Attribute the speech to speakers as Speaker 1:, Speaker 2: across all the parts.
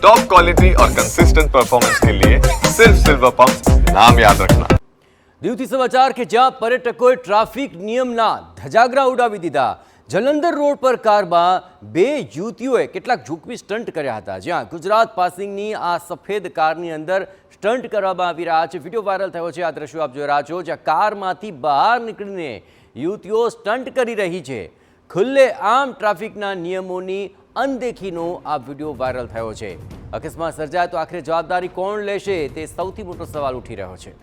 Speaker 1: Top quality और consistent performance के लिए सिर्फ सिल्वर पंप नाम याद रखना।
Speaker 2: દીવથી સમાચાર કે જ્યાં પર્યટકોએ ટ્રાફિક નિયમના ધજાગરા ઉડાવી દીધા। જલંધર રોડ પર કારમાં બે યુવતીઓએ કેટલાક જોખમી સ્ટન્ટ કર્યા હતા, જ્યાં ગુજરાત પાસિંગની આ સફેદ કારની અંદર સ્ટન્ટ કરવામાં આવી રહ્યા છે। વિડીયો વાયરલ થયો છે। આ દ્રશ્યો આપ જોઈ રહ્યા છો, જ્યાં કારમાંથી બહાર નીકળીને યુવતીઓ સ્ટન્ટ કરી રહી છે। ખુલ્લે આમ ટ્રાફિકના નિયમોની અનદેખીનો આ વિડીયો વાયરલ થયો છે। અકસ્માત સર્જાય તો આખરે જવાબદારી કોણ લેશે, તે સૌથી મોટો સવાલ ઉઠી રહ્યો છે।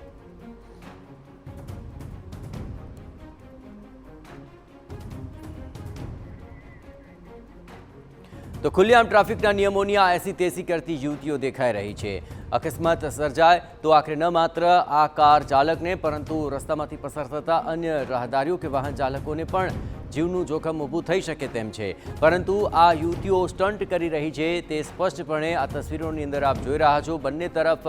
Speaker 2: તો ખુલ્લેઆમ ટ્રાફિકના નિયમોની આ એસી તેસી કરતી યુવતીઓ દેખાઈ રહી છે। અકસ્માત સર્જાય તો આખરે ન માત્ર આ કાર ચાલકને પરંતુ રસ્તામાંથી પસાર થતા અન્ય રાહદારીઓ કે વાહન ચાલકોને પણ જીવનું જોખમ ઊભું થઈ શકે તેમ છે। પરંતુ આ યુવતીઓ સ્ટન્ટ કરી રહી છે તે સ્પષ્ટપણે આ તસવીરોની અંદર આપ જોઈ રહ્યા છો। બંને તરફ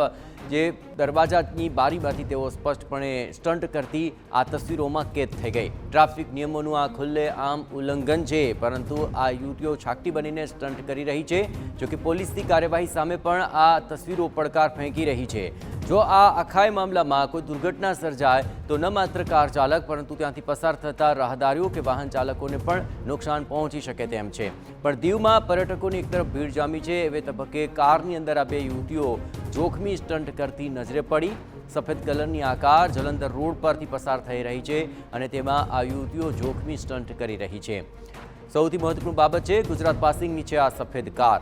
Speaker 2: જે દરવાજાની બારીમાંથી તેઓ સ્પષ્ટપણે સ્ટન્ટ કરતી આ તસવીરોમાં કેદ થઈ ગઈ। ટ્રાફિક નિયમોનું આ ખુલ્લે આમ ઉલ્લંઘન છે, પરંતુ આ યુવતીઓ છાકટી બનીને સ્ટન્ટ કરી રહી છે। જોકે પોલીસની કાર્યવાહી સામે પણ આ તસવીરો પડકાર ફેંકી રહી છે। જો આ આખા મામલામાં કોઈ દુર્ઘટના સર્જાય તો ન માત્ર કાર ચાલક પરંતુ ત્યાંથી પસાર થતા રાહદારીઓ કે વાહન ચાલકોને પણ નુકસાન પહોંચી શકે તેમ છે। પણ દીવમાં પર્યટકોની એક તરફ ભીડ જામી છે, એવે તબક્કે કારની અંદર આ બે યુવતીઓ જોખમી સ્ટન્ટ કરતી નજરે પડી। સફેદ કલરની આ કાર જલંધર રોડ પરથી પસાર થઈ રહી છે અને તેમાં આ યુવતીઓ જોખમી સ્ટન્ટ કરી રહી છે। સૌથી મહત્વપૂર્ણ બાબત છે, ગુજરાત પાસિંગની છે આ સફેદ કાર।